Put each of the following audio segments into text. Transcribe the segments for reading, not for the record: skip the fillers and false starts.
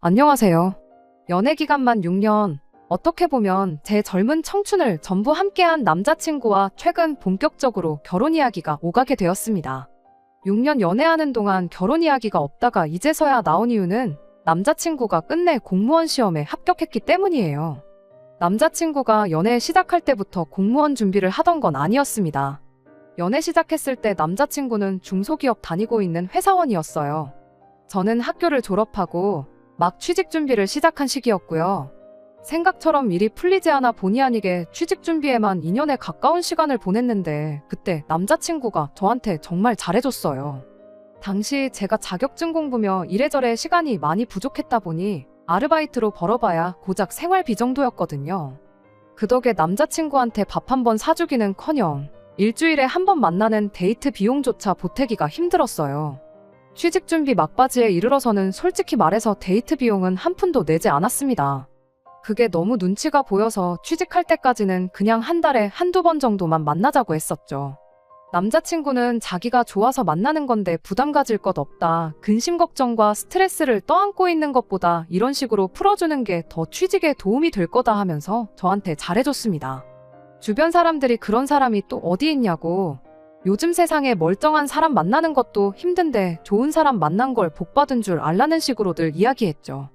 안녕하세요. 연애 기간만 6년. 어떻게 보면 제 젊은 청춘을 전부 함께한 남자친구와 최근 본격적으로 결혼 이야기가 오가게 되었습니다. 6년 연애하는 동안 결혼 이야기가 없다가 이제서야 나온 이유는 남자친구가 끝내 공무원 시험에 합격했기 때문이에요. 남자친구가 연애 시작할 때부터 공무원 준비를 하던 건 아니었습니다. 연애 시작했을 때 남자친구는 중소기업 다니고 있는 회사원이었어요. 저는 학교를 졸업하고 막 취직 준비를 시작한 시기였고요. 생각처럼 일이 풀리지 않아 본의 아니게 취직 준비에만 2년에 가까운 시간을 보냈는데 그때 남자친구가 저한테 정말 잘해줬어요. 당시 제가 자격증 공부며 이래저래 시간이 많이 부족했다 보니 아르바이트로 벌어봐야 고작 생활비 정도였거든요. 그 덕에 남자친구한테 밥 한 번 사주기는커녕 일주일에 한 번 만나는 데이트 비용조차 보태기가 힘들었어요. 취직 준비 막바지에 이르러서는 솔직히 말해서 데이트 비용은 한 푼도 내지 않았습니다. 그게 너무 눈치가 보여서 취직할 때까지는 그냥 한 달에 한두 번 정도만 만나자고 했었죠. 남자친구는 자기가 좋아서 만나는 건데 부담 가질 것 없다. 근심 걱정과 스트레스를 떠안고 있는 것보다 이런 식으로 풀어주는 게 더 취직에 도움이 될 거다 하면서 저한테 잘해줬습니다. 주변 사람들이 그런 사람이 또 어디 있냐고, 요즘 세상에 멀쩡한 사람 만나는 것도 힘든데 좋은 사람 만난 걸 복받은 줄 알라는 식으로들 이야기했죠.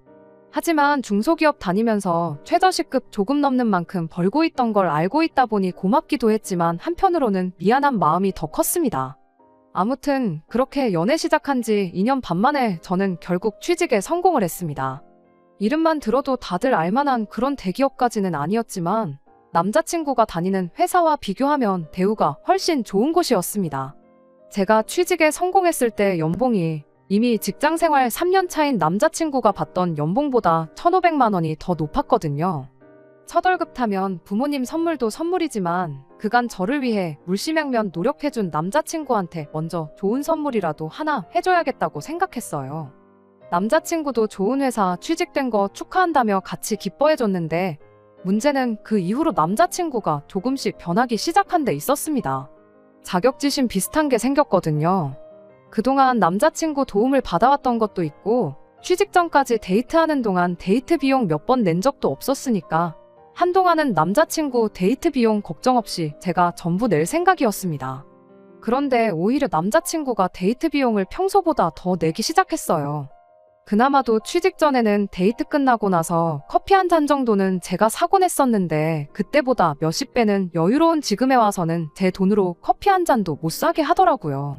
하지만 중소기업 다니면서 최저시급 조금 넘는 만큼 벌고 있던 걸 알고 있다 보니 고맙기도 했지만 한편으로는 미안한 마음이 더 컸습니다. 아무튼 그렇게 연애 시작한 지 2년 반 만에 저는 결국 취직에 성공을 했습니다. 이름만 들어도 다들 알만한 그런 대기업까지는 아니었지만 남자친구가 다니는 회사와 비교하면 대우가 훨씬 좋은 곳이었습니다. 제가 취직에 성공했을 때 연봉이 이미 직장생활 3년 차인 남자친구가 받던 연봉보다 1,500만 원이 더 높았거든요. 첫 월급 타면 부모님 선물도 선물이지만 그간 저를 위해 물심양면 노력해준 남자친구한테 먼저 좋은 선물이라도 하나 해줘야겠다고 생각했어요. 남자친구도 좋은 회사 취직된 거 축하한다며 같이 기뻐해줬는데 문제는 그 이후로 남자친구가 조금씩 변하기 시작한 데 있었습니다. 자격지심 비슷한 게 생겼거든요. 그동안 남자친구 도움을 받아왔던 것도 있고 취직 전까지 데이트하는 동안 데이트 비용 몇 번 낸 적도 없었으니까 한동안은 남자친구 데이트 비용 걱정 없이 제가 전부 낼 생각이었습니다. 그런데 오히려 남자친구가 데이트 비용을 평소보다 더 내기 시작했어요. 그나마도 취직 전에는 데이트 끝나고 나서 커피 한 잔 정도는 제가 사곤 했었는데 그때보다 몇십 배는 여유로운 지금에 와서는 제 돈으로 커피 한 잔도 못 사게 하더라고요.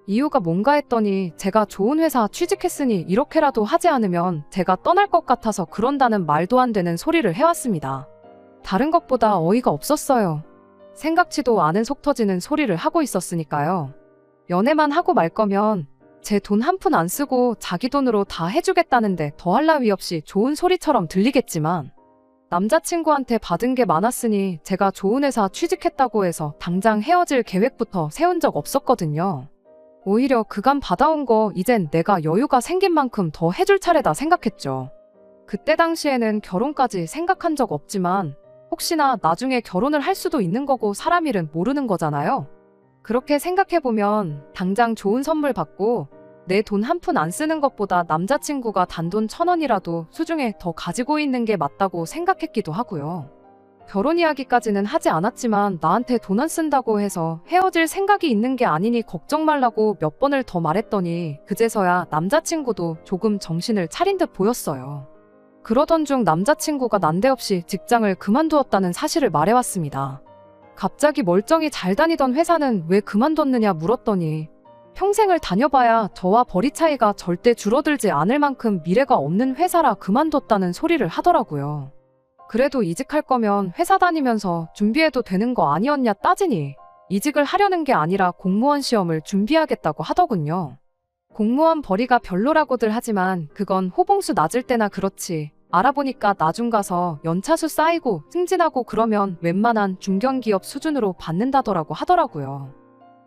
이유가 뭔가 했더니 제가 좋은 회사 취직했으니 이렇게라도 하지 않으면 제가 떠날 것 같아서 그런다는 말도 안 되는 소리를 해왔습니다. 다른 것보다 어이가 없었어요. 생각지도 않은 속 터지는 소리를 하고 있었으니까요. 연애만 하고 말 거면 제 돈 한 푼 안 쓰고 자기 돈으로 다 해주겠다는데 더할 나위 없이 좋은 소리처럼 들리겠지만 남자친구한테 받은 게 많았으니 제가 좋은 회사 취직했다고 해서 당장 헤어질 계획부터 세운 적 없었거든요. 오히려 그간 받아온 거 이젠 내가 여유가 생긴 만큼 더 해줄 차례다 생각했죠. 그때 당시에는 결혼까지 생각한 적 없지만 혹시나 나중에 결혼을 할 수도 있는 거고 사람 일은 모르는 거잖아요. 그렇게 생각해보면 당장 좋은 선물 받고 내 돈 한 푼 안 쓰는 것보다 남자친구가 단돈 1,000원이라도 수중에 더 가지고 있는 게 맞다고 생각했기도 하고요. 결혼 이야기까지는 하지 않았지만 나한테 돈 안 쓴다고 해서 헤어질 생각이 있는 게 아니니 걱정 말라고 몇 번을 더 말했더니 그제서야 남자친구도 조금 정신을 차린 듯 보였어요. 그러던 중 남자친구가 난데없이 직장을 그만두었다는 사실을 말해왔습니다. 갑자기 멀쩡히 잘 다니던 회사는 왜 그만뒀느냐 물었더니 평생을 다녀봐야 저와 벌이 차이가 절대 줄어들지 않을 만큼 미래가 없는 회사라 그만뒀다는 소리를 하더라고요. 그래도 이직할 거면 회사 다니면서 준비해도 되는 거 아니었냐 따지니 이직을 하려는 게 아니라 공무원 시험을 준비하겠다고 하더군요. 공무원 벌이가 별로라고들 하지만 그건 호봉수 낮을 때나 그렇지. 알아보니까 나중 가서 연차수 쌓이고 승진하고 그러면 웬만한 중견기업 수준으로 받는다더라고 하더라고요.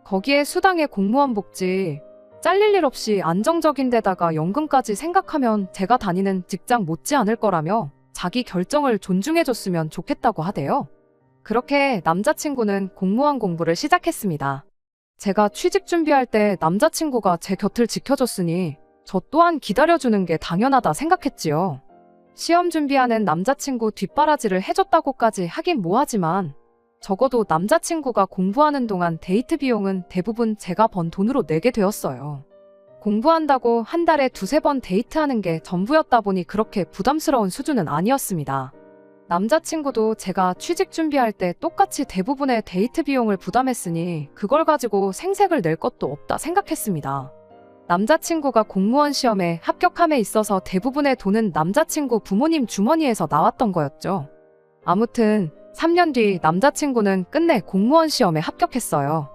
거기에 수당에 공무원 복지, 잘릴 일 없이 안정적인 데다가 연금까지 생각하면 제가 다니는 직장 못지 않을 거라며 자기 결정을 존중해줬으면 좋겠다고 하대요. 그렇게 남자친구는 공무원 공부를 시작했습니다. 제가 취직 준비할 때 남자친구가 제 곁을 지켜줬으니 저 또한 기다려주는 게 당연하다 생각했지요. 시험 준비하는 남자친구 뒷바라지를 해줬다고까지 하긴 뭐하지만 적어도 남자친구가 공부하는 동안 데이트 비용은 대부분 제가 번 돈으로 내게 되었어요. 공부한다고 한 달에 두세 번 데이트하는 게 전부였다 보니 그렇게 부담스러운 수준은 아니었습니다. 남자친구도 제가 취직 준비할 때 똑같이 대부분의 데이트 비용을 부담했으니 그걸 가지고 생색을 낼 것도 없다 생각했습니다. 남자친구가 공무원 시험에 합격함에 있어서 대부분의 돈은 남자친구 부모님 주머니에서 나왔던 거였죠. 아무튼 3년 뒤 남자친구는 끝내 공무원 시험에 합격했어요.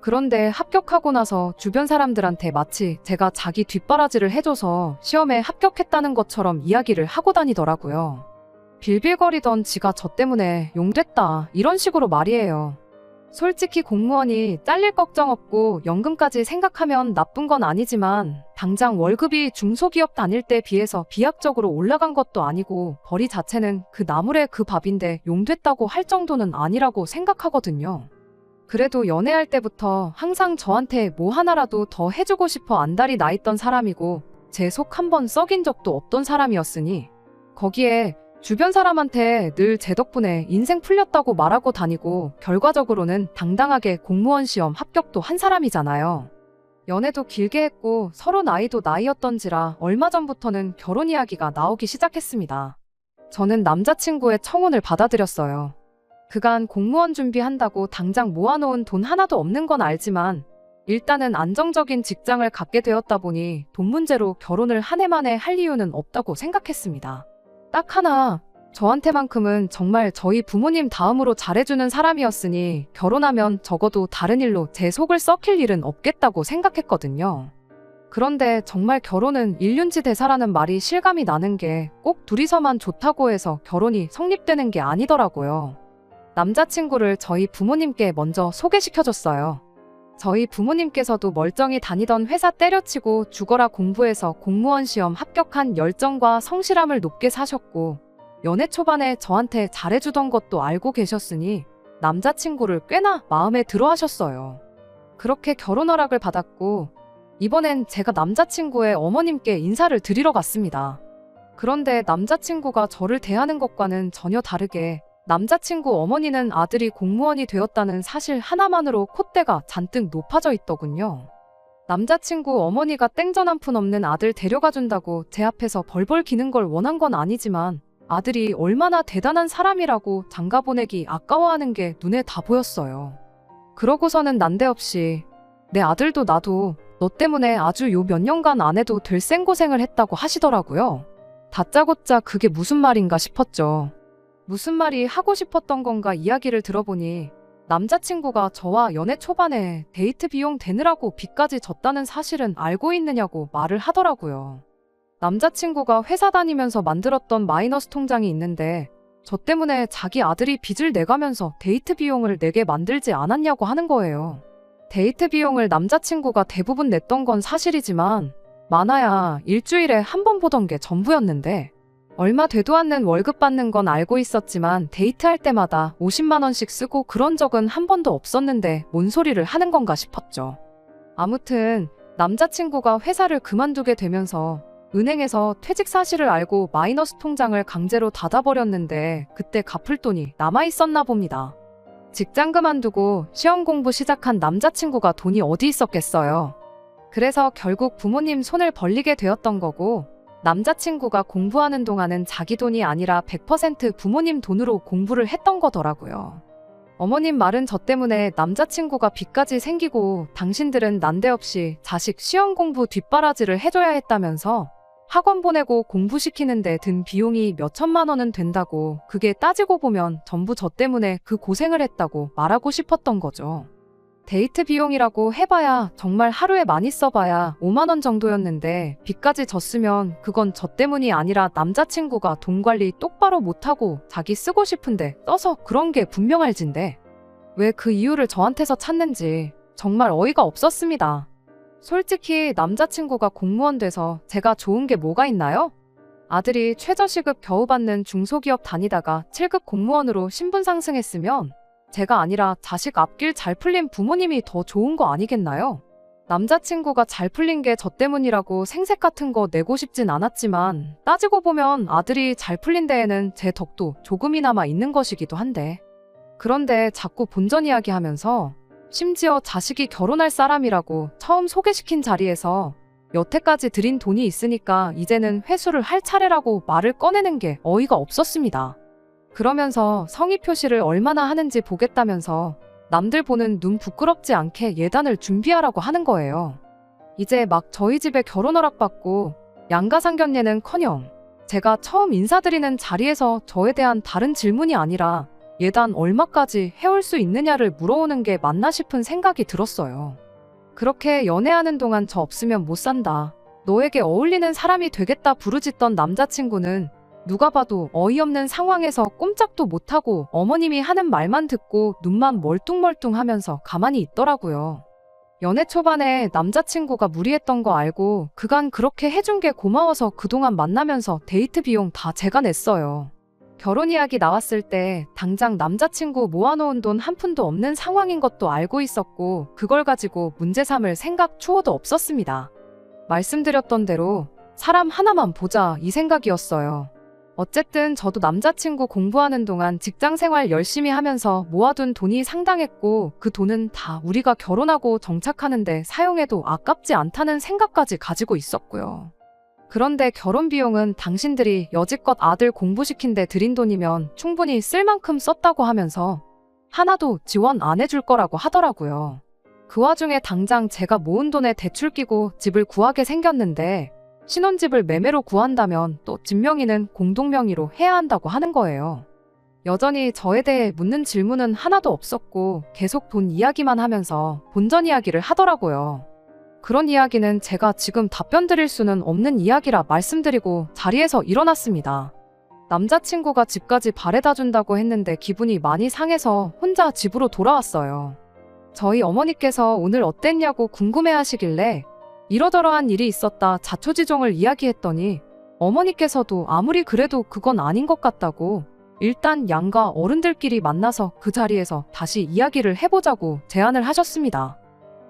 그런데 합격하고 나서 주변 사람들한테 마치 제가 자기 뒷바라지를 해줘서 시험에 합격했다는 것처럼 이야기를 하고 다니더라고요. 빌빌거리던 지가 저 때문에 용됐다 이런 식으로 말이에요. 솔직히 공무원이 잘릴 걱정 없고 연금까지 생각하면 나쁜 건 아니지만 당장 월급이 중소기업 다닐 때 비해서 비약적으로 올라간 것도 아니고 벌이 자체는 그 나물의 그 밥인데 용됐다고 할 정도는 아니라고 생각하거든요. 그래도 연애할 때부터 항상 저한테 뭐 하나라도 더 해주고 싶어 안달이 나 있던 사람이고 제 속 한 번 썩인 적도 없던 사람이었으니 거기에 주변 사람한테 늘 제 덕분에 인생 풀렸다고 말하고 다니고 결과적으로는 당당하게 공무원 시험 합격도 한 사람이잖아요. 연애도 길게 했고 서로 나이도 나이였던지라 얼마 전부터는 결혼 이야기가 나오기 시작했습니다. 저는 남자친구의 청혼을 받아들였어요. 그간 공무원 준비한다고 당장 모아놓은 돈 하나도 없는 건 알지만 일단은 안정적인 직장을 갖게 되었다 보니 돈 문제로 결혼을 한 해 만에 할 이유는 없다고 생각했습니다. 딱 하나, 저한테만큼은 정말 저희 부모님 다음으로 잘해주는 사람이었으니 결혼하면 적어도 다른 일로 제 속을 썩힐 일은 없겠다고 생각했거든요. 그런데 정말 결혼은 일륜지대사라는 말이 실감이 나는 게 꼭 둘이서만 좋다고 해서 결혼이 성립되는 게 아니더라고요. 남자친구를 저희 부모님께 먼저 소개시켜줬어요. 저희 부모님께서도 멀쩡히 다니던 회사 때려치고 죽어라 공부해서 공무원 시험 합격한 열정과 성실함을 높게 사셨고 연애 초반에 저한테 잘해주던 것도 알고 계셨으니 남자친구를 꽤나 마음에 들어 하셨어요. 그렇게 결혼 허락을 받았고 이번엔 제가 남자친구의 어머님께 인사를 드리러 갔습니다. 그런데 남자친구가 저를 대하는 것과는 전혀 다르게 남자친구 어머니는 아들이 공무원이 되었다는 사실 하나만으로 콧대가 잔뜩 높아져 있더군요. 남자친구 어머니가 땡전 한 푼 없는 아들 데려가 준다고 제 앞에서 벌벌 기는 걸 원한 건 아니지만 아들이 얼마나 대단한 사람이라고 장가 보내기 아까워하는 게 눈에 다 보였어요. 그러고서는 난데없이 내 아들도 나도 너 때문에 아주 요 몇 년간 안 해도 될 생고생을 했다고 하시더라고요. 다짜고짜 그게 무슨 말인가 싶었죠. 무슨 말이 하고 싶었던 건가 이야기를 들어보니 남자친구가 저와 연애 초반에 데이트 비용 대느라고 빚까지 졌다는 사실은 알고 있느냐고 말을 하더라고요. 남자친구가 회사 다니면서 만들었던 마이너스 통장이 있는데 저 때문에 자기 아들이 빚을 내가면서 데이트 비용을 내게 만들지 않았냐고 하는 거예요. 데이트 비용을 남자친구가 대부분 냈던 건 사실이지만 많아야 일주일에 한 번 보던 게 전부였는데 얼마 되도 않는 월급 받는 건 알고 있었지만 데이트할 때마다 50만 원씩 쓰고 그런 적은 한 번도 없었는데 뭔 소리를 하는 건가 싶었죠. 아무튼 남자친구가 회사를 그만두게 되면서 은행에서 퇴직 사실을 알고 마이너스 통장을 강제로 닫아버렸는데 그때 갚을 돈이 남아있었나 봅니다. 직장 그만두고 시험 공부 시작한 남자친구가 돈이 어디 있었겠어요. 그래서 결국 부모님 손을 벌리게 되었던 거고 남자친구가 공부하는 동안은 자기 돈이 아니라 100% 부모님 돈으로 공부를 했던 거더라고요. 어머님 말은 저 때문에 남자친구가 빚까지 생기고 당신들은 난데없이 자식 시험 공부 뒷바라지를 해줘야 했다면서 학원 보내고 공부시키는데 든 비용이 몇 천만 원은 된다고 그게 따지고 보면 전부 저 때문에 그 고생을 했다고 말하고 싶었던 거죠. 데이트 비용이라고 해봐야 정말 하루에 많이 써봐야 5만 원 정도였는데 빚까지 졌으면 그건 저 때문이 아니라 남자친구가 돈 관리 똑바로 못하고 자기 쓰고 싶은데 써서 그런 게 분명 알진데 왜 그 이유를 저한테서 찾는지 정말 어이가 없었습니다. 솔직히 남자친구가 공무원 돼서 제가 좋은 게 뭐가 있나요? 아들이 최저시급 겨우 받는 중소기업 다니다가 7급 공무원으로 신분 상승했으면 제가 아니라 자식 앞길 잘 풀린 부모님이 더 좋은 거 아니겠나요? 남자친구가 잘 풀린 게 저 때문이라고 생색 같은 거 내고 싶진 않았지만 따지고 보면 아들이 잘 풀린 데에는 제 덕도 조금이나마 있는 것이기도 한데. 그런데 자꾸 본전 이야기하면서 심지어 자식이 결혼할 사람이라고 처음 소개시킨 자리에서 여태까지 들인 돈이 있으니까 이제는 회수를 할 차례라고 말을 꺼내는 게 어이가 없었습니다. 그러면서 성의 표시를 얼마나 하는지 보겠다면서 남들 보는 눈 부끄럽지 않게 예단을 준비하라고 하는 거예요. 이제 막 저희 집에 결혼 허락받고 양가상견례는커녕 제가 처음 인사드리는 자리에서 저에 대한 다른 질문이 아니라 예단 얼마까지 해올 수 있느냐를 물어오는 게 맞나 싶은 생각이 들었어요. 그렇게 연애하는 동안 저 없으면 못 산다. 너에게 어울리는 사람이 되겠다 부르짖던 남자친구는 누가 봐도 어이없는 상황에서 꼼짝도 못하고 어머님이 하는 말만 듣고 눈만 멀뚱멀뚱 하면서 가만히 있더라고요. 연애 초반에 남자친구가 무리했던 거 알고 그간 그렇게 해준 게 고마워서 그동안 만나면서 데이트 비용 다 제가 냈어요. 결혼 이야기 나왔을 때 당장 남자친구 모아놓은 돈 한 푼도 없는 상황인 것도 알고 있었고 그걸 가지고 문제 삼을 생각 추호도 없었습니다. 말씀드렸던 대로 사람 하나만 보자 이 생각이었어요. 어쨌든 저도 남자친구 공부하는 동안 직장생활 열심히 하면서 모아둔 돈이 상당했고 그 돈은 다 우리가 결혼하고 정착하는데 사용해도 아깝지 않다는 생각까지 가지고 있었고요. 그런데 결혼 비용은 당신들이 여지껏 아들 공부시킨 데 들인 돈이면 충분히 쓸 만큼 썼다고 하면서 하나도 지원 안 해줄 거라고 하더라고요. 그 와중에 당장 제가 모은 돈에 대출 끼고 집을 구하게 생겼는데 신혼집을 매매로 구한다면 또 집 명의는 공동명의로 해야 한다고 하는 거예요. 여전히 저에 대해 묻는 질문은 하나도 없었고 계속 돈 이야기만 하면서 본전 이야기를 하더라고요. 그런 이야기는 제가 지금 답변 드릴 수는 없는 이야기라 말씀드리고 자리에서 일어났습니다. 남자친구가 집까지 바래다 준다고 했는데 기분이 많이 상해서 혼자 집으로 돌아왔어요. 저희 어머니께서 오늘 어땠냐고 궁금해하시길래 이러저러한 일이 있었다 자초지종을 이야기했더니 어머니께서도 아무리 그래도 그건 아닌 것 같다고 일단 양가 어른들끼리 만나서 그 자리에서 다시 이야기를 해보자고 제안을 하셨습니다.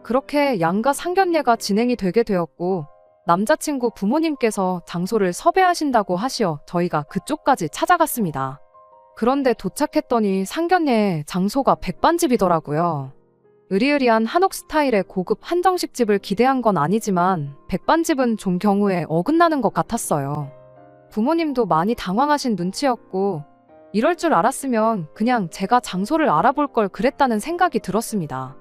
그렇게 양가 상견례가 진행이 되게 되었고 남자친구 부모님께서 장소를 섭외하신다고 하시어 저희가 그쪽까지 찾아갔습니다. 그런데 도착했더니 상견례 장소가 백반집이더라고요. 으리으리한 한옥 스타일의 고급 한정식 집을 기대한 건 아니지만 백반집은 좀 경우에 어긋나는 것 같았어요. 부모님도 많이 당황하신 눈치였고 이럴 줄 알았으면 그냥 제가 장소를 알아볼 걸 그랬다는 생각이 들었습니다.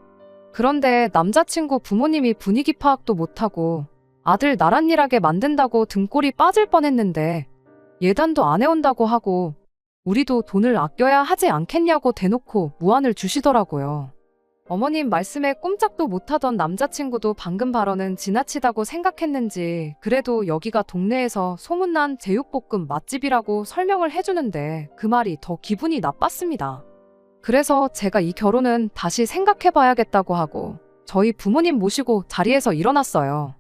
그런데 남자친구 부모님이 분위기 파악도 못하고 아들 나랏일하게 만든다고 등골이 빠질 뻔했는데 예단도 안 해온다고 하고 우리도 돈을 아껴야 하지 않겠냐고 대놓고 무안을 주시더라고요. 어머님 말씀에 꼼짝도 못하던 남자친구도 방금 발언은 지나치다고 생각했는지 그래도 여기가 동네에서 소문난 제육볶음 맛집이라고 설명을 해주는데 그 말이 더 기분이 나빴습니다. 그래서 제가 이 결혼은 다시 생각해봐야겠다고 하고 저희 부모님 모시고 자리에서 일어났어요.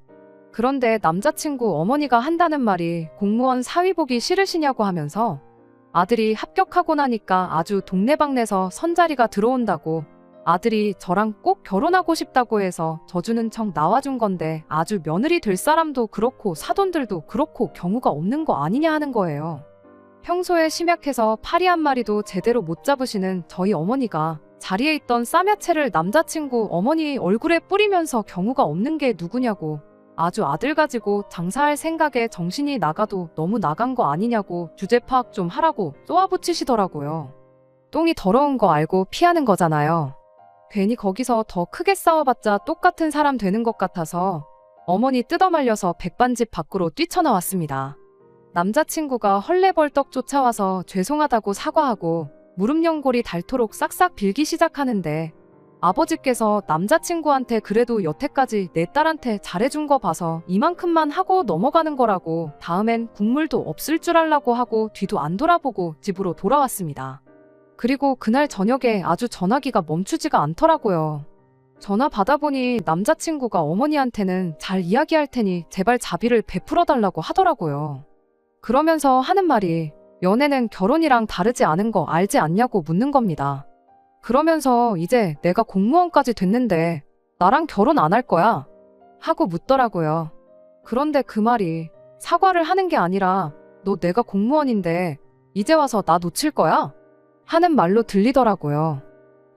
그런데 남자친구 어머니가 한다는 말이 공무원 사위 보기 싫으시냐고 하면서 아들이 합격하고 나니까 아주 동네방네서 선자리가 들어온다고 아들이 저랑 꼭 결혼하고 싶다고 해서 져주는 척 나와준 건데 아주 며느리 될 사람도 그렇고 사돈들도 그렇고 경우가 없는 거 아니냐 하는 거예요. 평소에 심약해서 파리 한 마리도 제대로 못 잡으시는 저희 어머니가 자리에 있던 쌈야채를 남자친구 어머니 얼굴에 뿌리면서 경우가 없는 게 누구냐고 아주 아들 가지고 장사할 생각에 정신이 나가도 너무 나간 거 아니냐고 주제 파악 좀 하라고 쏘아붙이시더라고요. 똥이 더러운 거 알고 피하는 거잖아요. 괜히 거기서 더 크게 싸워봤자 똑같은 사람 되는 것 같아서 어머니 뜯어말려서 백반집 밖으로 뛰쳐나왔습니다. 남자친구가 헐레벌떡 쫓아와서 죄송하다고 사과하고 무릎 연골이 닳도록 싹싹 빌기 시작하는데 아버지께서 남자친구한테 그래도 여태까지 내 딸한테 잘해준 거 봐서 이만큼만 하고 넘어가는 거라고 다음엔 국물도 없을 줄 알라고 하고 뒤도 안 돌아보고 집으로 돌아왔습니다. 그리고 그날 저녁에 아주 전화기가 멈추지가 않더라고요. 전화 받아보니 남자친구가 어머니한테는 잘 이야기할 테니 제발 자비를 베풀어 달라고 하더라고요. 그러면서 하는 말이 연애는 결혼이랑 다르지 않은 거 알지 않냐고 묻는 겁니다. 그러면서 이제 내가 공무원까지 됐는데 나랑 결혼 안 할 거야? 하고 묻더라고요. 그런데 그 말이 사과를 하는 게 아니라 너 내가 공무원인데 이제 와서 나 놓칠 거야? 하는 말로 들리더라고요.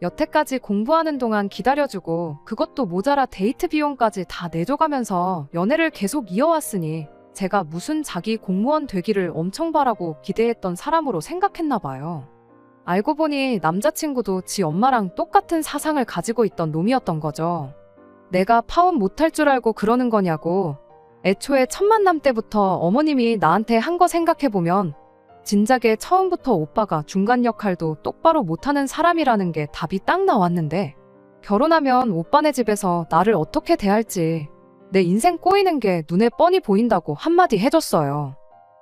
여태까지 공부하는 동안 기다려주고 그것도 모자라 데이트 비용까지 다 내줘가면서 연애를 계속 이어왔으니 제가 무슨 자기 공무원 되기를 엄청 바라고 기대했던 사람으로 생각했나 봐요. 알고 보니 남자친구도 지 엄마랑 똑같은 사상을 가지고 있던 놈이었던 거죠. 내가 파혼 못할 줄 알고 그러는 거냐고. 애초에 첫 만남 때부터 어머님이 나한테 한 거 생각해보면 진작에 처음부터 오빠가 중간 역할도 똑바로 못하는 사람이라는 게 답이 딱 나왔는데 결혼하면 오빠네 집에서 나를 어떻게 대할지 내 인생 꼬이는 게 눈에 뻔히 보인다고 한마디 해줬어요.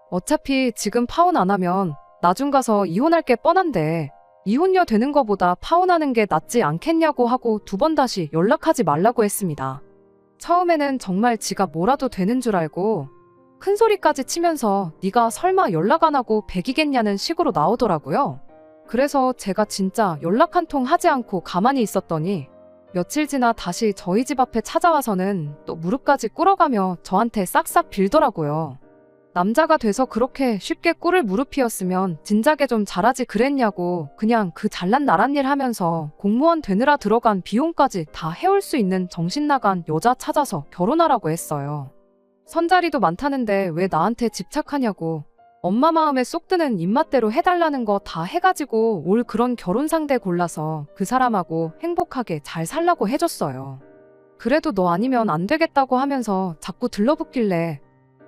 어차피 지금 파혼 안 하면 나중 가서 이혼할 게 뻔한데 이혼녀 되는 거보다 파혼하는 게 낫지 않겠냐고 하고 2번 다시 연락하지 말라고 했습니다. 처음에는 정말 지가 뭐라도 되는 줄 알고 큰 소리까지 치면서 네가 설마 연락 안 하고 백이겠냐는 식으로 나오더라고요. 그래서 제가 진짜 연락 한 통 하지 않고 가만히 있었더니 며칠 지나 다시 저희 집 앞에 찾아와서는 또 무릎까지 꿇어가며 저한테 싹싹 빌더라고요. 남자가 돼서 그렇게 쉽게 꿇을 무릎이었으면 진작에 좀 잘하지 그랬냐고 그냥 그 잘난 나란 일 하면서 공무원 되느라 들어간 비용까지 다 해올 수 있는 정신 나간 여자 찾아서 결혼하라고 했어요. 선자리도 많다는데 왜 나한테 집착하냐고 엄마 마음에 쏙 드는 입맛대로 해달라는 거 다 해가지고 올 그런 결혼 상대 골라서 그 사람하고 행복하게 잘 살라고 해줬어요. 그래도 너 아니면 안 되겠다고 하면서 자꾸 들러붙길래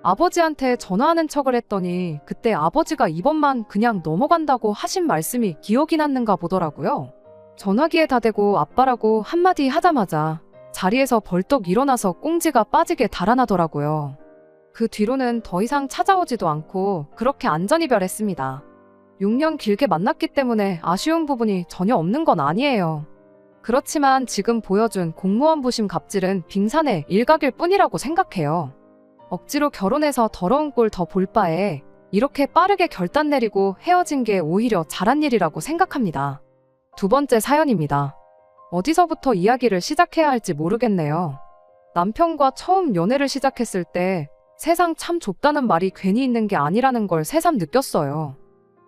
아버지한테 전화하는 척을 했더니 그때 아버지가 이번만 그냥 넘어간다고 하신 말씀이 기억이 났는가 보더라고요. 전화기에 다 대고 아빠라고 한마디 하자마자 자리에서 벌떡 일어나서 꽁지가 빠지게 달아나더라고요. 그 뒤로는 더 이상 찾아오지도 않고 그렇게 안전이별했습니다. 6년 길게 만났기 때문에 아쉬운 부분이 전혀 없는 건 아니에요. 그렇지만 지금 보여준 공무원 부심 갑질은 빙산의 일각일 뿐이라고 생각해요. 억지로 결혼해서 더러운 꼴 더 볼 바에 이렇게 빠르게 결단 내리고 헤어진 게 오히려 잘한 일이라고 생각합니다. 2번째 사연입니다. 어디서부터 이야기를 시작해야 할지 모르겠네요. 남편과 처음 연애를 시작했을 때 세상 참 좁다는 말이 괜히 있는 게 아니라는 걸 새삼 느꼈어요.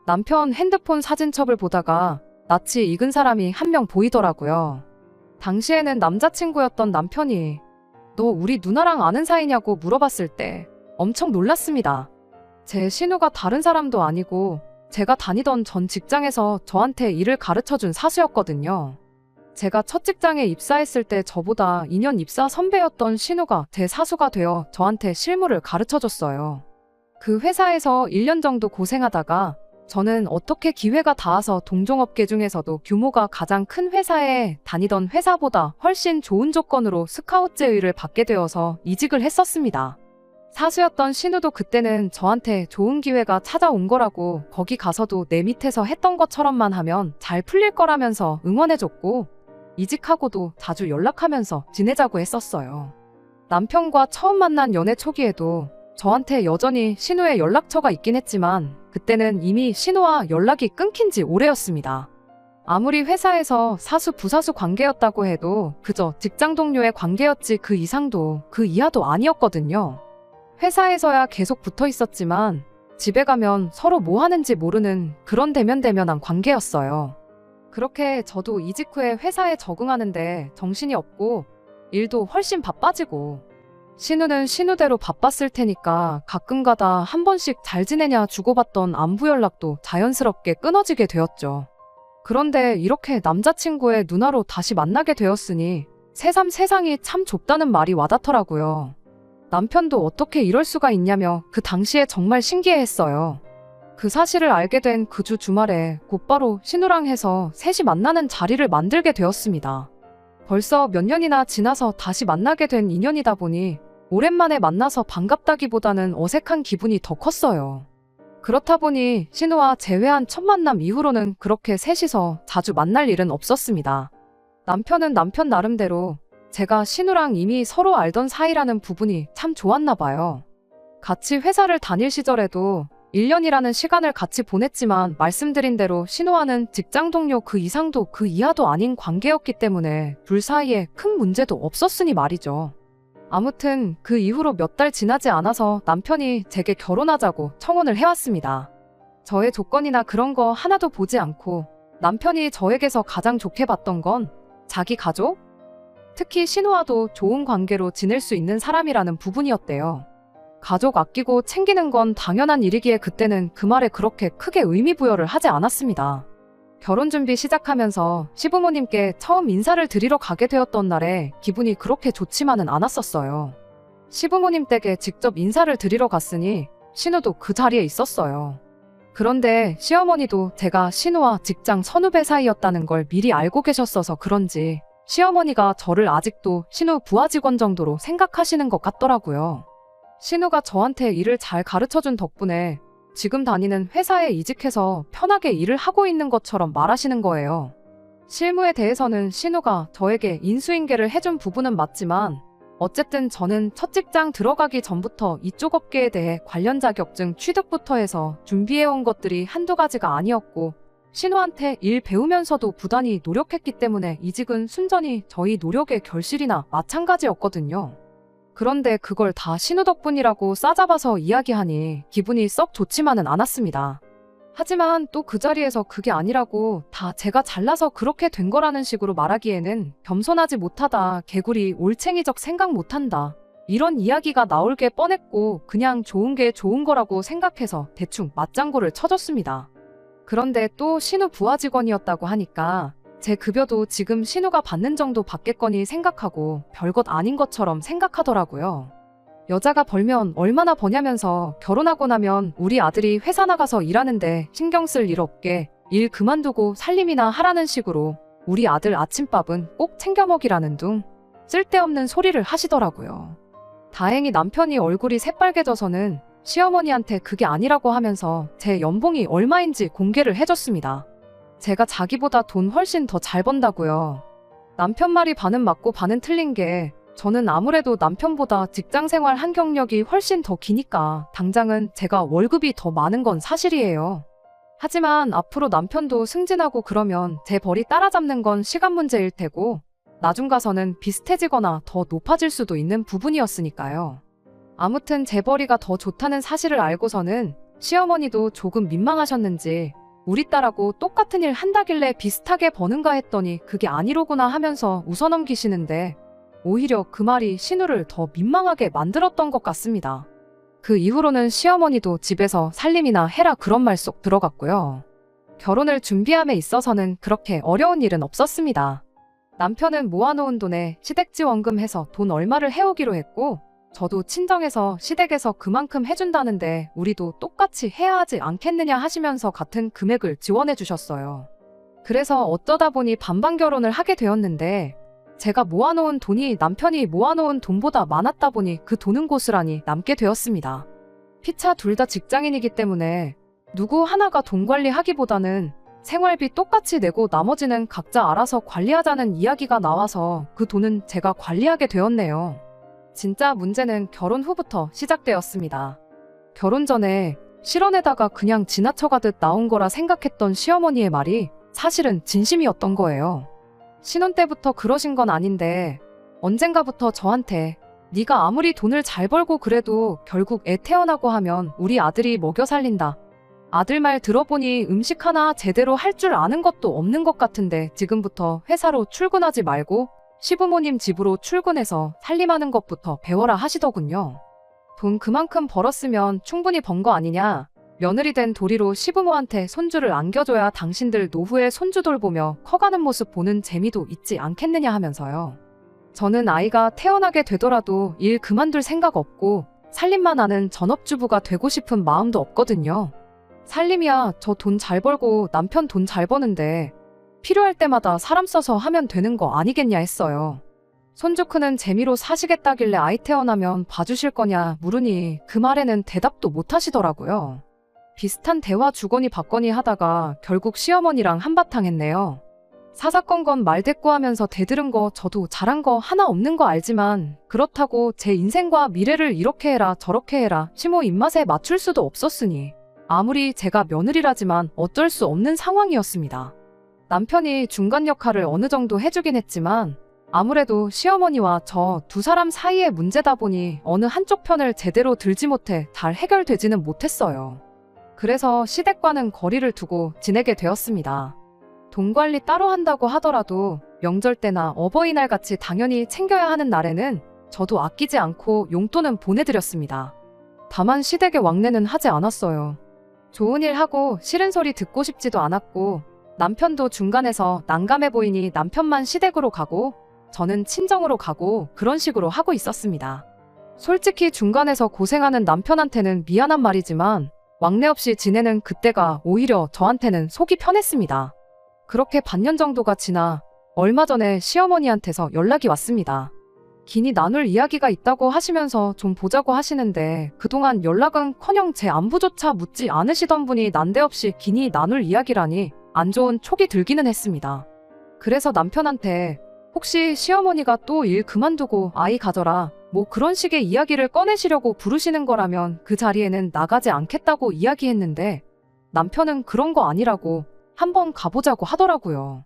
남편 핸드폰 사진첩을 보다가 낯이 익은 사람이 한 명 보이더라고요. 당시에는 남자친구였던 남편이 너 우리 누나랑 아는 사이냐고 물어봤을 때 엄청 놀랐습니다. 제 신우가 다른 사람도 아니고 제가 다니던 전 직장에서 저한테 일을 가르쳐준 사수였거든요. 제가 첫 직장에 입사했을 때 저보다 2년 입사 선배였던 신우가 제 사수가 되어 저한테 실무를 가르쳐줬어요. 그 회사에서 1년 정도 고생하다가 저는 어떻게 기회가 닿아서 동종업계 중에서도 규모가 가장 큰 회사에 다니던 회사보다 훨씬 좋은 조건으로 스카웃 제의를 받게 되어서 이직을 했었습니다. 사수였던 신우도 그때는 저한테 좋은 기회가 찾아온 거라고 거기 가서도 내 밑에서 했던 것처럼만 하면 잘 풀릴 거라면서 응원해줬고 이직하고도 자주 연락하면서 지내자고 했었어요. 남편과 처음 만난 연애 초기에도 저한테 여전히 신우의 연락처가 있긴 했지만 그때는 이미 신우와 연락이 끊긴 지 오래였습니다. 아무리 회사에서 사수 부사수 관계였다고 해도 그저 직장 동료의 관계였지 그 이상도 그 이하도 아니었거든요. 회사에서야 계속 붙어 있었지만 집에 가면 서로 뭐 하는지 모르는 그런 대면대면한 관계였어요. 그렇게 저도 이직 후에 회사에 적응하는데 정신이 없고 일도 훨씬 바빠지고 신우는 신우대로 바빴을 테니까 가끔가다 한 번씩 잘 지내냐 주고받던 안부 연락도 자연스럽게 끊어지게 되었죠. 그런데 이렇게 남자친구의 누나로 다시 만나게 되었으니 새삼 세상이 참 좁다는 말이 와닿더라고요. 남편도 어떻게 이럴 수가 있냐며 그 당시에 정말 신기해했어요. 그 사실을 알게 된 그 주 주말에 곧바로 신우랑 해서 셋이 만나는 자리를 만들게 되었습니다. 벌써 몇 년이나 지나서 다시 만나게 된 인연이다 보니 오랜만에 만나서 반갑다기보다는 어색한 기분이 더 컸어요. 그렇다 보니 신우와 재회한 첫 만남 이후로는 그렇게 셋이서 자주 만날 일은 없었습니다. 남편은 남편 나름대로 제가 신우랑 이미 서로 알던 사이라는 부분이 참 좋았나 봐요. 같이 회사를 다닐 시절에도 1년이라는 시간을 같이 보냈지만 말씀드린 대로 신우와는 직장 동료 그 이상도 그 이하도 아닌 관계였기 때문에 둘 사이에 큰 문제도 없었으니 말이죠. 아무튼 그 이후로 몇 달 지나지 않아서 남편이 제게 결혼하자고 청혼을 해왔습니다. 저의 조건이나 그런 거 하나도 보지 않고 남편이 저에게서 가장 좋게 봤던 건 자기 가족? 특히 신우와도 좋은 관계로 지낼 수 있는 사람이라는 부분이었대요. 가족 아끼고 챙기는 건 당연한 일이기에 그때는 그 말에 그렇게 크게 의미 부여를 하지 않았습니다. 결혼 준비 시작하면서 시부모님께 처음 인사를 드리러 가게 되었던 날에 기분이 그렇게 좋지만은 않았었어요. 시부모님 댁에 직접 인사를 드리러 갔으니 신우도 그 자리에 있었어요. 그런데 시어머니도 제가 신우와 직장 선후배 사이였다는 걸 미리 알고 계셨어서 그런지 시어머니가 저를 아직도 신우 부하 직원 정도로 생각하시는 것 같더라고요. 신우가 저한테 일을 잘 가르쳐준 덕분에 지금 다니는 회사에 이직해서 편하게 일을 하고 있는 것처럼 말하시는 거예요. 실무에 대해서는 신우가 저에게 인수인계를 해준 부분은 맞지만 어쨌든 저는 첫 직장 들어가기 전부터 이쪽 업계에 대해 관련 자격증 취득부터 해서 준비해온 것들이 한두 가지가 아니었고 신우한테 일 배우면서도 부단히 노력했기 때문에 이직은 순전히 저희 노력의 결실이나 마찬가지였거든요. 그런데 그걸 다 신우 덕분이라고 싸잡아서 이야기하니 기분이 썩 좋지만은 않았습니다. 하지만 또 그 자리에서 그게 아니라고 다 제가 잘나서 그렇게 된 거라는 식으로 말하기에는 겸손하지 못하다, 개구리, 올챙이적 생각 못한다. 이런 이야기가 나올 게 뻔했고 그냥 좋은 게 좋은 거라고 생각해서 대충 맞장구를 쳐줬습니다. 그런데 또 신우 부하 직원이었다고 하니까 제 급여도 지금 신우가 받는 정도 받겠거니 생각하고 별것 아닌 것처럼 생각하더라고요. 여자가 벌면 얼마나 버냐면서 결혼하고 나면 우리 아들이 회사 나가서 일하는데 신경 쓸 일 없게 일 그만두고 살림이나 하라는 식으로 우리 아들 아침밥은 꼭 챙겨 먹이라는 둥 쓸데없는 소리를 하시더라고요. 다행히 남편이 얼굴이 새빨개져서는 시어머니한테 그게 아니라고 하면서 제 연봉이 얼마인지 공개를 해줬습니다. 제가 자기보다 돈 훨씬 더 잘 번다고요. 남편 말이 반은 맞고 반은 틀린 게 저는 아무래도 남편보다 직장생활 한 경력이 훨씬 더 기니까 당장은 제가 월급이 더 많은 건 사실이에요. 하지만 앞으로 남편도 승진하고 그러면 제 벌이 따라잡는 건 시간 문제일 테고 나중 가서는 비슷해지거나 더 높아질 수도 있는 부분이었으니까요. 아무튼 제 벌이가 더 좋다는 사실을 알고서는 시어머니도 조금 민망하셨는지 우리 딸하고 똑같은 일 한다길래 비슷하게 버는가 했더니 그게 아니로구나 하면서 웃어넘기시는데 오히려 그 말이 신우를 더 민망하게 만들었던 것 같습니다. 그 이후로는 시어머니도 집에서 살림이나 해라 그런 말 쏙 들어갔고요. 결혼을 준비함에 있어서는 그렇게 어려운 일은 없었습니다. 남편은 모아놓은 돈에 시댁지원금 해서 돈 얼마를 해오기로 했고 저도 친정에서 시댁에서 그만큼 해준다는데 우리도 똑같이 해야 하지 않겠느냐 하시면서 같은 금액을 지원해 주셨어요. 그래서 어쩌다 보니 반반 결혼을 하게 되었는데 제가 모아놓은 돈이 남편이 모아놓은 돈보다 많았다 보니 그 돈은 고스란히 남게 되었습니다. 피차 둘 다 직장인이기 때문에 누구 하나가 돈 관리하기보다는 생활비 똑같이 내고 나머지는 각자 알아서 관리하자는 이야기가 나와서 그 돈은 제가 관리하게 되었네요. 진짜 문제는 결혼 후부터 시작되었습니다. 결혼 전에 실언에다가 그냥 지나쳐가듯 나온 거라 생각했던 시어머니의 말이 사실은 진심이었던 거예요. 신혼 때부터 그러신 건 아닌데 언젠가부터 저한테 네가 아무리 돈을 잘 벌고 그래도 결국 애 태어나고 하면 우리 아들이 먹여 살린다. 아들 말 들어보니 음식 하나 제대로 할 줄 아는 것도 없는 것 같은데 지금부터 회사로 출근하지 말고 시부모님 집으로 출근해서 살림하는 것부터 배워라 하시더군요. 돈 그만큼 벌었으면 충분히 번 거 아니냐. 며느리 된 도리로 시부모한테 손주를 안겨줘야 당신들 노후에 손주 돌보며 커가는 모습 보는 재미도 있지 않겠느냐 하면서요. 저는 아이가 태어나게 되더라도 일 그만둘 생각 없고 살림만 하는 전업주부가 되고 싶은 마음도 없거든요. 살림이야 저 돈 잘 벌고 남편 돈 잘 버는데 필요할 때마다 사람 써서 하면 되는 거 아니겠냐 했어요. 손주 크는 재미로 사시겠다길래 아이 태어나면 봐주실 거냐 물으니 그 말에는 대답도 못 하시더라고요. 비슷한 대화 주거니 받거니 하다가 결국 시어머니랑 한바탕 했네요. 사사건건 말대꾸하면서 대들은 거 저도 잘한 거 하나 없는 거 알지만 그렇다고 제 인생과 미래를 이렇게 해라 저렇게 해라 시모 입맛에 맞출 수도 없었으니 아무리 제가 며느리라지만 어쩔 수 없는 상황이었습니다. 남편이 중간 역할을 어느 정도 해주긴 했지만 아무래도 시어머니와 저 두 사람 사이의 문제다 보니 어느 한쪽 편을 제대로 들지 못해 잘 해결되지는 못했어요. 그래서 시댁과는 거리를 두고 지내게 되었습니다. 돈 관리 따로 한다고 하더라도 명절 때나 어버이날 같이 당연히 챙겨야 하는 날에는 저도 아끼지 않고 용돈은 보내드렸습니다. 다만 시댁의 왕래는 하지 않았어요. 좋은 일 하고 싫은 소리 듣고 싶지도 않았고, 남편도 중간에서 난감해 보이니 남편만 시댁으로 가고 저는 친정으로 가고 그런 식으로 하고 있었습니다. 솔직히 중간에서 고생하는 남편한테는 미안한 말이지만 왕래 없이 지내는 그때가 오히려 저한테는 속이 편했습니다. 그렇게 반년 정도가 지나 얼마 전에 시어머니한테서 연락이 왔습니다. 긴히 나눌 이야기가 있다고 하시면서 좀 보자고 하시는데 그동안 연락은커녕 제 안부조차 묻지 않으시던 분이 난데없이 긴히 나눌 이야기라니 안 좋은 촉이 들기는 했습니다. 그래서 남편한테 혹시 시어머니가 또 일 그만두고 아이 가져라 뭐 그런 식의 이야기를 꺼내시려고 부르시는 거라면 그 자리에는 나가지 않겠다고 이야기했는데 남편은 그런 거 아니라고 한번 가보자고 하더라고요.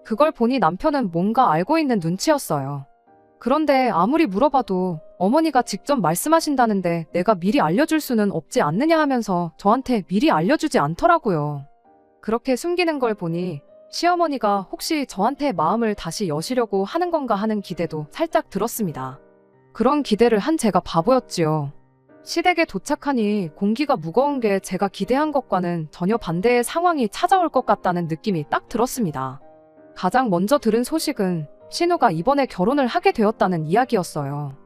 그걸 보니 남편은 뭔가 알고 있는 눈치였어요. 그런데 아무리 물어봐도 어머니가 직접 말씀하신다는데 내가 미리 알려줄 수는 없지 않느냐 하면서 저한테 미리 알려주지 않더라고요. 그렇게 숨기는 걸 보니 시어머니가 혹시 저한테 마음을 다시 여시려고 하는 건가 하는 기대도 살짝 들었습니다. 그런 기대를 한 제가 바보였지요. 시댁에 도착하니 공기가 무거운 게 제가 기대한 것과는 전혀 반대의 상황이 찾아올 것 같다는 느낌이 딱 들었습니다. 가장 먼저 들은 소식은 신우가 이번에 결혼을 하게 되었다는 이야기였어요.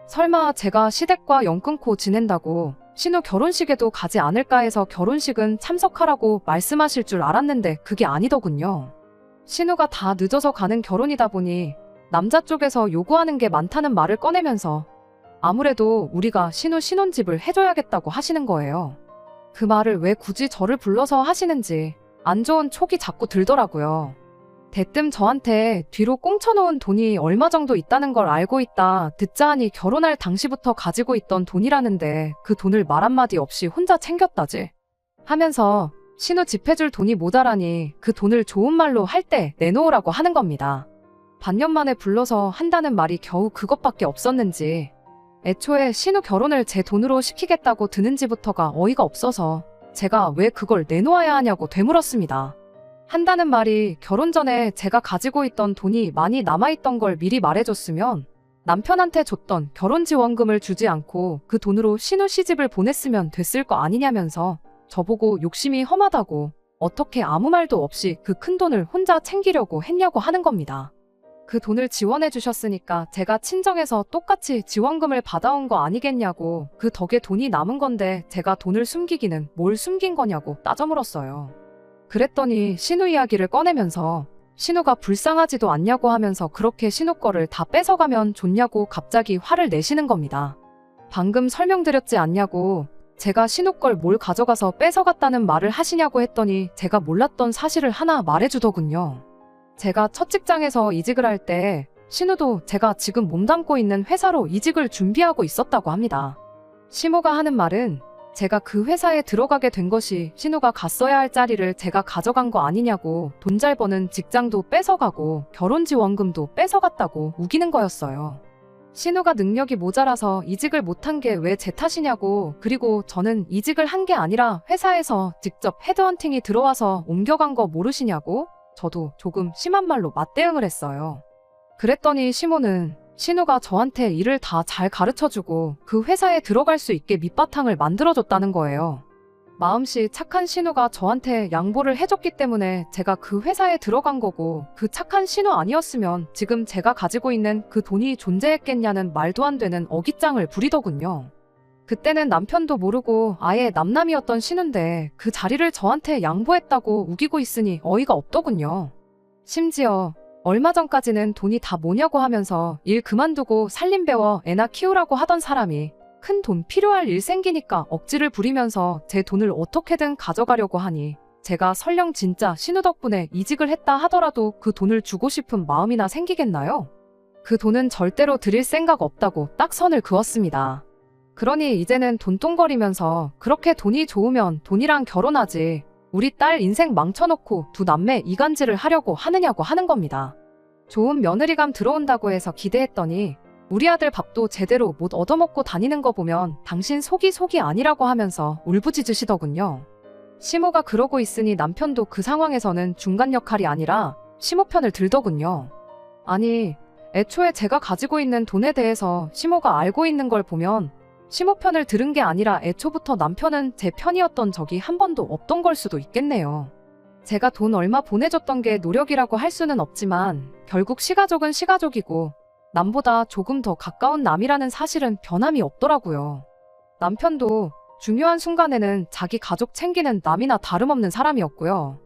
설마 제가 시댁과 연 끊고 지낸다고 신우 결혼식에도 가지 않을까 해서 결혼식은 참석하라고 말씀하실 줄 알았는데 그게 아니더군요. 신우가 다 늦어서 가는 결혼이다 보니 남자 쪽에서 요구하는 게 많다는 말을 꺼내면서 아무래도 우리가 신우 신혼집을 해줘야겠다고 하시는 거예요. 그 말을 왜 굳이 저를 불러서 하시는지 안 좋은 촉이 자꾸 들더라고요. 대뜸 저한테 뒤로 꽁쳐놓은 돈이 얼마 정도 있다는 걸 알고 있다 듣자 하니 결혼할 당시부터 가지고 있던 돈이라는데 그 돈을 말 한마디 없이 혼자 챙겼다지 하면서 신우 집 해줄 돈이 모자라니 그 돈을 좋은 말로 할 때 내놓으라고 하는 겁니다. 반년 만에 불러서 한다는 말이 겨우 그것밖에 없었는지 애초에 신우 결혼을 제 돈으로 시키겠다고 드는지부터가 어이가 없어서 제가 왜 그걸 내놓아야 하냐고 되물었습니다. 한다는 말이 결혼 전에 제가 가지고 있던 돈이 많이 남아있던 걸 미리 말해줬으면 남편한테 줬던 결혼지원금을 주지 않고 그 돈으로 신우 시집을 보냈으면 됐을 거 아니냐면서 저보고 욕심이 험하다고 어떻게 아무 말도 없이 그 큰 돈을 혼자 챙기려고 했냐고 하는 겁니다. 그 돈을 지원해 주셨으니까 제가 친정에서 똑같이 지원금을 받아온 거 아니겠냐고 그 덕에 돈이 남은 건데 제가 돈을 숨기기는 뭘 숨긴 거냐고 따져 물었어요. 그랬더니 신우 이야기를 꺼내면서 신우가 불쌍하지도 않냐고 하면서 그렇게 신우 거를 다 뺏어가면 좋냐고 갑자기 화를 내시는 겁니다. 방금 설명드렸지 않냐고 제가 신우 걸 뭘 가져가서 뺏어갔다는 말을 하시냐고 했더니 제가 몰랐던 사실을 하나 말해주더군요. 제가 첫 직장에서 이직을 할 때 신우도 제가 지금 몸담고 있는 회사로 이직을 준비하고 있었다고 합니다. 시모가 하는 말은 제가 그 회사에 들어가게 된 것이 신우가 갔어야 할 자리를 제가 가져간 거 아니냐고 돈 잘 버는 직장도 뺏어가고 결혼지원금도 뺏어갔다고 우기는 거였어요. 신우가 능력이 모자라서 이직을 못한 게 왜 제 탓이냐고 그리고 저는 이직을 한 게 아니라 회사에서 직접 헤드헌팅이 들어와서 옮겨간 거 모르시냐고 저도 조금 심한 말로 맞대응을 했어요. 그랬더니 시모는 신우가 저한테 일을 다 잘 가르쳐주고 그 회사에 들어갈 수 있게 밑바탕을 만들어줬다는 거예요. 마음씨 착한 신우가 저한테 양보를 해줬기 때문에 제가 그 회사에 들어간 거고 그 착한 신우 아니었으면 지금 제가 가지고 있는 그 돈이 존재했겠냐는 말도 안 되는 어깃장을 부리더군요. 그때는 남편도 모르고 아예 남남이었던 신우인데 그 자리를 저한테 양보했다고 우기고 있으니 어이가 없더군요. 심지어 얼마 전까지는 돈이 다 뭐냐고 하면서 일 그만두고 살림 배워 애나 키우라고 하던 사람이 큰 돈 필요할 일 생기니까 억지를 부리면서 제 돈을 어떻게든 가져가려고 하니 제가 설령 진짜 신우 덕분에 이직을 했다 하더라도 그 돈을 주고 싶은 마음이나 생기겠나요? 그 돈은 절대로 드릴 생각 없다고 딱 선을 그었습니다. 그러니 이제는 돈똥거리면서 그렇게 돈이 좋으면 돈이랑 결혼하지 우리 딸 인생 망쳐놓고 두 남매 이간질을 하려고 하느냐고 하는 겁니다. 좋은 며느리감 들어온다고 해서 기대했더니 우리 아들 밥도 제대로 못 얻어먹고 다니는 거 보면 당신 속이 아니라고 하면서 울부짖으시더군요. 시모가 그러고 있으니 남편도 그 상황에서는 중간 역할이 아니라 시모 편을 들더군요. 아니, 애초에 제가 가지고 있는 돈에 대해서 시모가 알고 있는 걸 보면 시모 편을 들은 게 아니라 애초부터 남편은 제 편이었던 적이 한 번도 없던 걸 수도 있겠네요. 제가 돈 얼마 보내줬던 게 노력이라고 할 수는 없지만 결국 시가족은 시가족이고 남보다 조금 더 가까운 남이라는 사실은 변함이 없더라고요. 남편도 중요한 순간에는 자기 가족 챙기는 남이나 다름없는 사람이었고요.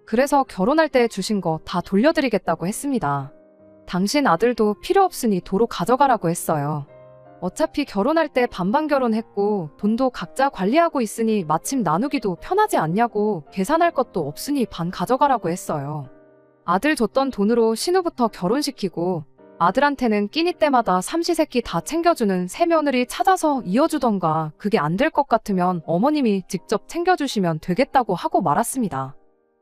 그래서 결혼할 때 주신 거 다 돌려드리겠다고 했습니다. 당신 아들도 필요 없으니 도로 가져가라고 했어요. 어차피 결혼할 때 반반 결혼했고 돈도 각자 관리하고 있으니 마침 나누기도 편하지 않냐고 계산할 것도 없으니 반 가져가라고 했어요. 아들 줬던 돈으로 신우부터 결혼시키고 아들한테는 끼니 때마다 삼시세끼 다 챙겨주는 새며느리 찾아서 이어주던가 그게 안 될 것 같으면 어머님이 직접 챙겨주시면 되겠다고 하고 말았습니다.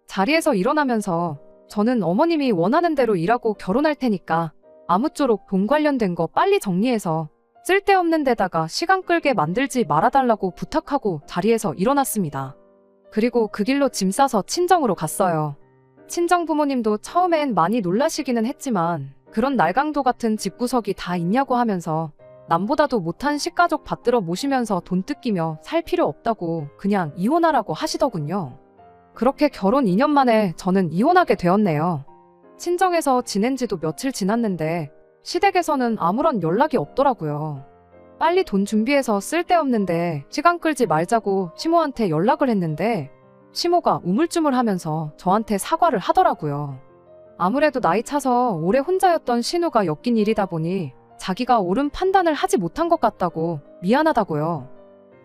자리에서 일어나면서 저는 어머님이 원하는 대로 일하고 결혼할 테니까 아무쪼록 돈 관련된 거 빨리 정리해서 쓸데없는 데다가 시간 끌게 만들지 말아달라고 부탁하고 자리에서 일어났습니다. 그리고 그 길로 짐 싸서 친정으로 갔어요. 친정 부모님도 처음엔 많이 놀라시기는 했지만 그런 날강도 같은 집구석이 다 있냐고 하면서 남보다도 못한 식가족 받들어 모시면서 돈 뜯기며 살 필요 없다고 그냥 이혼하라고 하시더군요. 그렇게 결혼 2년 만에 저는 이혼하게 되었네요. 친정에서 지낸 지도 며칠 지났는데 시댁에서는 아무런 연락이 없더라고요. 빨리 돈 준비해서 쓸데없는데 시간 끌지 말자고 시모한테 연락을 했는데 시모가 우물쭈물하면서 저한테 사과를 하더라고요. 아무래도 나이 차서 오래 혼자였던 신우가 엮인 일이다 보니 자기가 옳은 판단을 하지 못한 것 같다고 미안하다고요.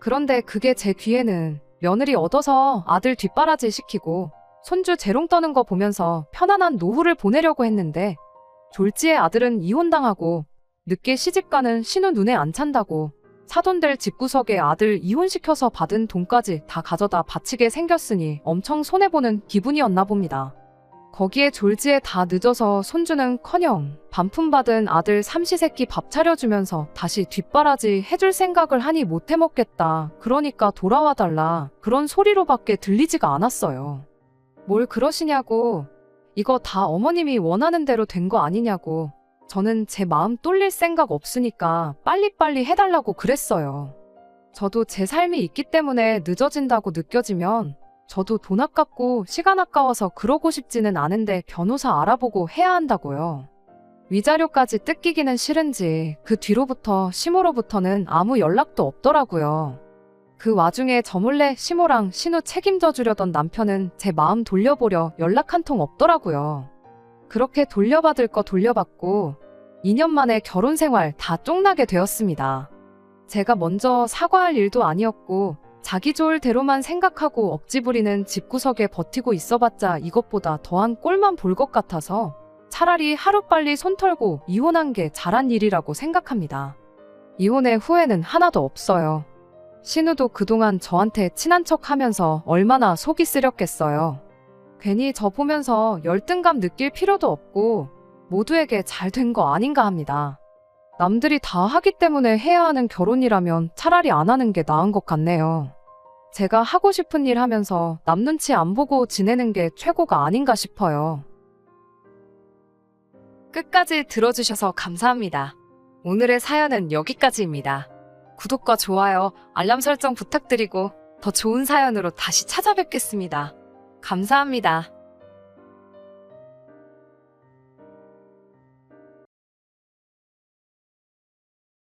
그런데 그게 제 귀에는 며느리 얻어서 아들 뒷바라지 시키고 손주 재롱 떠는 거 보면서 편안한 노후를 보내려고 했는데 졸지의 아들은 이혼당하고 늦게 시집가는 신우 눈에 안 찬다고 사돈들 집구석에 아들 이혼시켜서 받은 돈까지 다 가져다 바치게 생겼으니 엄청 손해보는 기분이었나 봅니다. 거기에 졸지에 다 늦어서 손주는커녕 반품받은 아들 삼시세끼 밥 차려주면서 다시 뒷바라지 해줄 생각을 하니 못해먹겠다. 그러니까 돌아와달라. 그런 소리로밖에 들리지가 않았어요. 뭘 그러시냐고. 이거 다 어머님이 원하는 대로 된 거 아니냐고. 저는 제 마음 똘릴 생각 없으니까 빨리빨리 해달라고 그랬어요. 저도 제 삶이 있기 때문에 늦어진다고 느껴지면 저도 돈 아깝고 시간 아까워서 그러고 싶지는 않은데 변호사 알아보고 해야 한다고요. 위자료까지 뜯기기는 싫은지 그 뒤로부터 시모로부터는 아무 연락도 없더라고요. 그 와중에 저 몰래 시모랑 신우 책임져 주려던 남편은 제 마음 돌려보려 연락 한 통 없더라고요. 그렇게 돌려받을 거 돌려받고 2년 만에 결혼 생활 다 쫑나게 되었습니다. 제가 먼저 사과할 일도 아니었고 자기 좋을 대로만 생각하고 억지 부리는 집구석에 버티고 있어봤자 이것보다 더한 꼴만 볼 것 같아서 차라리 하루빨리 손 털고 이혼한 게 잘한 일이라고 생각합니다. 이혼의 후회는 하나도 없어요. 신우도 그동안 저한테 친한 척 하면서 얼마나 속이 쓰렸겠어요. 괜히 저 보면서 열등감 느낄 필요도 없고 모두에게 잘 된 거 아닌가 합니다. 남들이 다 하기 때문에 해야 하는 결혼이라면 차라리 안 하는 게 나은 것 같네요. 제가 하고 싶은 일 하면서 남 눈치 안 보고 지내는 게 최고가 아닌가 싶어요. 끝까지 들어주셔서 감사합니다. 오늘의 사연은 여기까지입니다. 구독과 좋아요, 알람 설정 부탁드리고 더 좋은 사연으로 다시 찾아뵙겠습니다. 감사합니다.